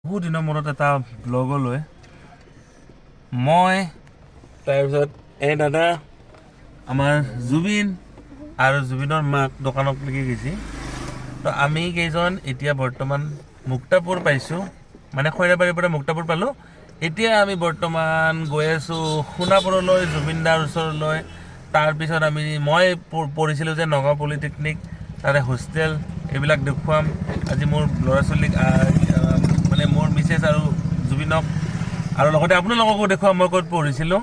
বহুত দিনৰ মূৰত এটা ব্লগলৈ মই তাৰপিছত এই দাদা আমাৰ জুবিন আৰু জুবিনৰ মাক দোকানত লাগি গৈছে। তো আমি কেইজন এতিয়া বৰ্তমান মুক্তাপুৰ পাইছোঁ, মানে খৈৰাবাৰীৰ পৰা মুক্তাপুৰ পালোঁ। এতিয়া আমি বৰ্তমান গৈ আছোঁ সোণাপুৰলৈ, জুবিনদাৰ ওচৰলৈ। তাৰপিছত মই পঢ়িছিলোঁ যে নগাঁও পলিটেকনিক, তাৰে হোষ্টেল এইবিলাক দেখুৱাম। আজি মোৰ ল'ৰা ছোৱালীক মানে মোৰ মিছেছ আৰু জুবিনক আৰু লগতে আপোনালোককো দেখুৱাম মই ক'ত পঢ়িছিলোঁ।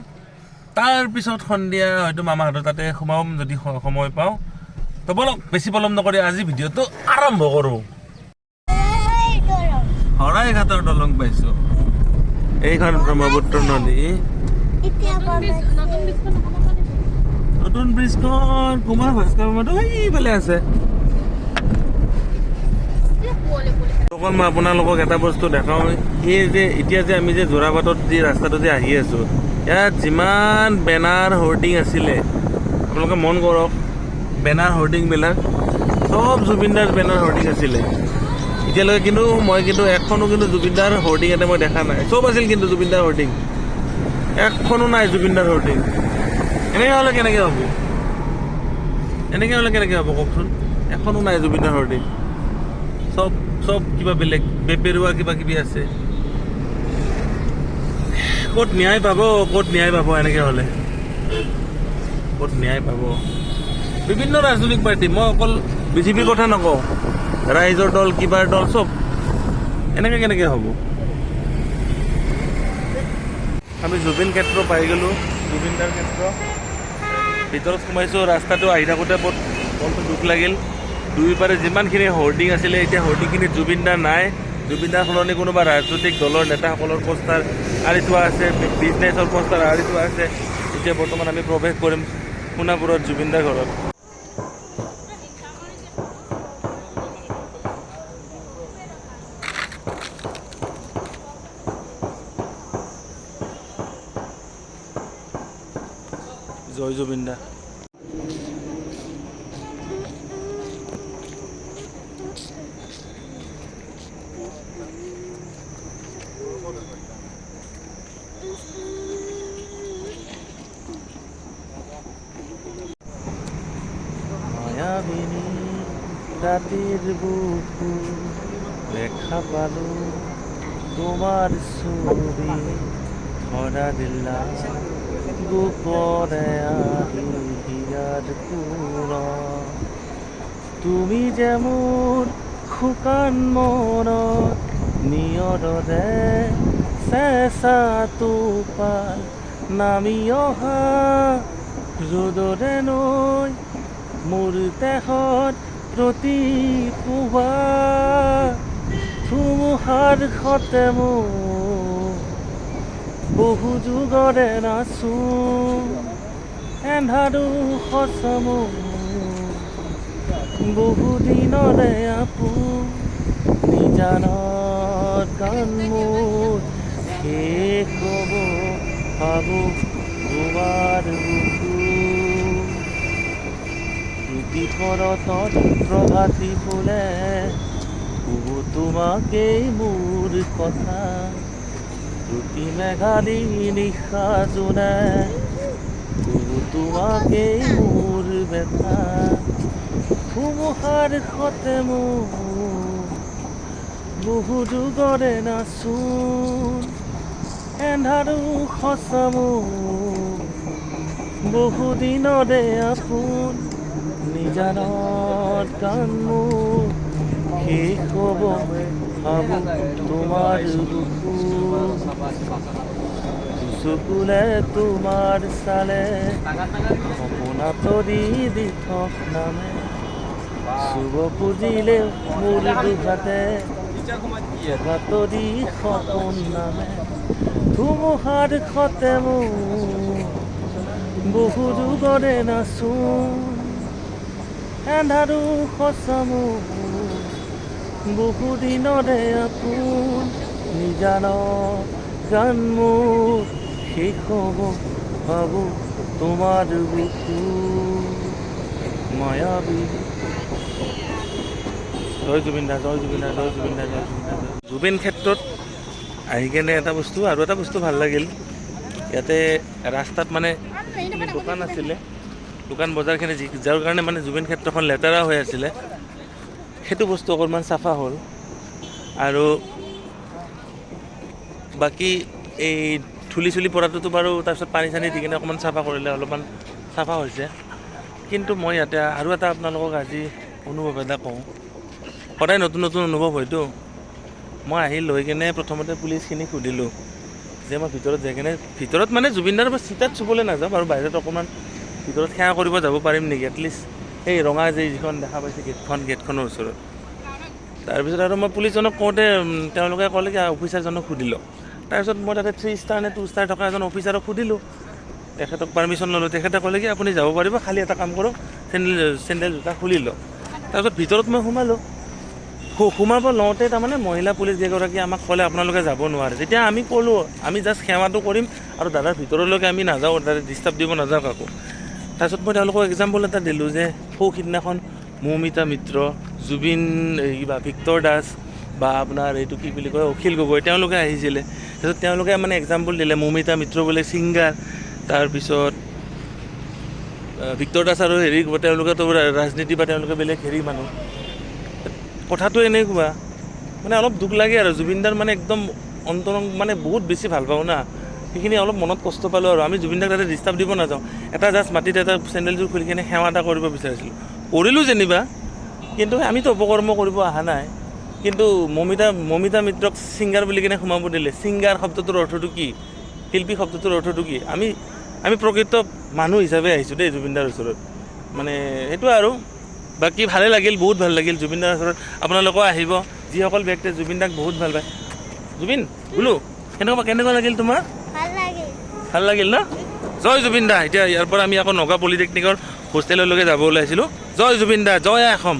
তাৰপিছত সন্ধিয়া হয়তো মামাহঁতৰ তাতে সোমাম যদি সময় পাওঁ। তো বলক বেছি পলম নকৰি আজি ভিডিঅ'টো আৰম্ভ কৰোঁ। শৰাইঘাটৰ দলং পাইছোঁ, এইখন ব্ৰহ্মপুত্ৰ নদী। নতুন ব্ৰিজখন কুমাৰ ভাস্কৰ বৰ্মাটো এইফালে আছে। মই আপোনালোকক এটা বস্তু দেখাওঁ, এই যে এতিয়া যে আমি যে যোৰাবাটত যি ৰাস্তাটো যে আহি আছোঁ, ইয়াত যিমান বেনাৰ হৰ্ডিং আছিলে আপোনালোকে মন কৰক, বেনাৰ হৰ্ডিংবিলাক চব জুবিনদাৰ বেনাৰ হৰ্ডিং আছিলে। এতিয়ালৈকে কিন্তু মই এখনো জুবিনদাৰ হৰ্ডিং এটা মই দেখা নাই। চব আছিল কিন্তু জুবিনদাৰ হৰ্ডিং, এখনো নাই জুবিনদাৰ হৰ্ডিং। এনেকৈ হ'লে কেনেকৈ হ'ব? কওকচোন, এখনো নাই জুবিনদাৰ হৰ্ডিং। চব কিবা বেলেগ বেপেৰুৱা কিবা কিবি আছে। ক'ত ন্যায় পাব এনেকৈ হ'লে? ক'ত ন্যায় পাব? বিভিন্ন ৰাজনৈতিক পাৰ্টি, মই অকল বিজেপিৰ কথা নকওঁ, ৰাইজৰ দল কিবাৰ দল চব এনেকৈ কেনেকৈ হ'ব? আমি জুবিন ক্ষেত্ৰ পাই গ'লোঁ, জুবিনদাৰ ক্ষেত্ৰ ভিতৰত সোমাইছোঁ। ৰাস্তাটো আহি থাকোঁতে মনটো দুখ লাগিল। দুয়োপাৰে যিমানখিনি হৰ্ডিং আছিলে এতিয়া হৰ্ডিংখিনিত জুবিনদা নাই। জুবিনদাৰ সলনি কোনোবা ৰাজনৈতিক দলৰ নেতাসকলৰ পোষ্টাৰ আঁৰি থোৱা আছে, বিজনেছৰ পোষ্টাৰ আঁৰি থোৱা আছে। এতিয়া বৰ্তমান আমি প্ৰৱেশ কৰিম সোণাপুৰত জুবিনদাৰ ঘৰত। জয় জুবিনদা। মায়াবিনী ৰাতিৰ বুকু দেখা পালোঁ, তোমাৰ ছবি ধৰা দিলা বুকৰে আহি হিয়াৰ পুৰ। তুমি যে মোৰ শুকান মনত নিয়ৰৰে চেঁচা টোপাল নামি অহা ৰ'দৰে নৈ মোৰ দেহত প্ৰতিপুৱা ধুমুহাৰ সতে মোৰ বহু যুগৰে নাচোঁ এন্ধাৰো সঁচা মোৰ বহু দিনৰে আপোন নিজানত গান মোৰ শেষ হ'ব ভাবোঁ তোমাৰ বুকু। প্ৰতিফলতত প্ৰভাতী ফুলে বহু তোমাকেই মোৰ কথা, প্ৰতি মেঘালী নিশা জোনে বহু তোমাকেই মোৰ ব্যথা। ধুমুহাৰ সতে মোৰ বহু যুগৰে নাচোন এন্ধাৰো সঁচা মোৰ বহু দিনৰে আপোন নিজানত গান মোৰ শেষ হ'ব ভাবোঁ তোমাৰ বুকু। চকুলে তোমাৰ চালে সপোনা তৰি দিঠক নামে, চুব খুজিলে মোৰ দুঘাতে তৰি সপোন নামে। ধুমুহাৰ সতে মোৰ বহু যুগৰে নাচোন এন্ধাৰো সঁচা মোৰ বহু দিনৰে আপোন নিজানত গান মোৰ শেষ হ'ব ভাবোঁ তোমাৰ বুকু। মায়াবী জয় জুবিন দা, জয় জুবিন দা, জয় জুবিন দা, জয় জুবিন দা। জুবিন ক্ষেত্ৰত আহি কেনে এটা বস্তু আৰু এটা বস্তু ভাল লাগিল ইয়াতে ৰাস্তাত মানে দোকান আছিলে দোকান বজাৰখিনি যাৰ কাৰণে মানে জুবিন ক্ষেত্ৰখন লেতেৰা হৈ আছিলে সেইটো বস্তু অকণমান চাফা হ'ল আৰু বাকী এই ধূলি চুলি পৰাটোতো বাৰু তাৰপিছত পানী চানী দি কিনে অকণমান চাফা কৰিলে অলপমান চাফা হৈছে কিন্তু মই ইয়াতে আৰু এটা আপোনালোকক আজি অনুভৱ এটা কওঁ সদায় নতুন নতুন অনুভৱ হয়তো মই আহি লৈ কিনে প্ৰথমতে পুলিচখিনিক সুধিলোঁ যে মই ভিতৰত যাই কিনে ভিতৰত মানে জুবিনদাৰ চিতাত চুবলৈ নাযাওঁ আৰু বাহিৰত অকণমান ভিতৰত সেৱা কৰিব যাব পাৰিম নেকি এটলিষ্ট এই ৰঙা যিখন দেখা পাইছে গেটখনৰ ওচৰত তাৰপিছত আৰু মই পুলিচজনক কওঁতে তেওঁলোকে ক'লে কি অফিচাৰজনক সুধিলোঁ তাৰপিছত মই তাতে 3 ষ্টাৰ নে 2 ষ্টাৰ থকা এজন অফিচাৰক সুধিলোঁ তেখেতক পাৰ্মিশ্যন ল'লোঁ তেখেতে ক'লে কি আপুনি যাব পাৰিব খালি এটা কাম কৰক চেণ্ডেল জোতা খুলি লওক তাৰপিছত ভিতৰত মই সোমাব লওঁতে তাৰমানে মহিলা পুলিচ কেইগৰাকী আমাক ক'লে আপোনালোকে যাব নোৱাৰে তেতিয়া আমি ক'লোঁ আমি জাষ্ট সেৱাটো কৰিম আৰু দাদাৰ ভিতৰলৈকে আমি নাযাওঁ তাতে ডিষ্টাৰ্ব দিব নাযাওঁ কাকো তাৰপিছত মই তেওঁলোকক এক্সাম্পল এটা দিলোঁ যে সিদিনাখন মৌমিতা মিত্ৰ জুবিন কিবা ভিক্টৰ দাস বা আপোনাৰ এইটো কি বুলি কয় অখিল গগৈ তেওঁলোকে আহিছিলে তাৰপিছত তেওঁলোকে মানে এক্সাম্পল দিলে মৌমিতা মিত্ৰ বোলে ছিংগাৰ তাৰপিছত ভিক্টৰ দাস আৰু তেওঁলোকেতো ৰাজনীতি বা তেওঁলোকে বেলেগ মানুহ কথাটো এনেকুৱা মানে অলপ দুখ লাগে আৰু জুবিনদাৰ মানে একদম অন্তৰং মানে বহুত বেছি ভাল পাওঁ না সেইখিনি অলপ মনত কষ্ট পালোঁ আৰু আমি জুবিনদাক তাতে ডিষ্টাৰ্ব দিব নাযাওঁ এটা জাষ্ট মাটিত এটা চেণ্ডেলযোৰ খুলি কিনে সেৱা এটা কৰিব বিচাৰিছিলোঁ কৰিলোঁ যেনিবা কিন্তু আমিতো অপকৰ্ম কৰিব অহা নাই কিন্তু মৌমিতা মিত্ৰক ছিংগাৰ বুলি কিনে সোমাব দিলে ছিংগাৰ শব্দটোৰ অৰ্থটো কি শিল্পী শব্দটোৰ অৰ্থটো কি আমি প্ৰকৃত মানুহ হিচাপে আহিছোঁ দেই জুবিনদাৰ ওচৰত মানে সেইটো আৰু বাকী ভালে লাগিল বহুত ভাল লাগিল জুবিনদাৰ ওচৰত আপোনালোকেও আহিব যিসকল ব্যক্তিয়ে জুবিনদাক বহুত ভাল পায় জুবিন বোলো কেনেকুৱা লাগিল তোমাৰ ভাল লাগিল ন জয় জুবিন দা এতিয়া ইয়াৰ পৰা আমি আকৌ নগা পলিটেকনিকৰ হোষ্টেললৈকে যাব ওলাইছিলোঁ জয় জুবিন দা জয় অসম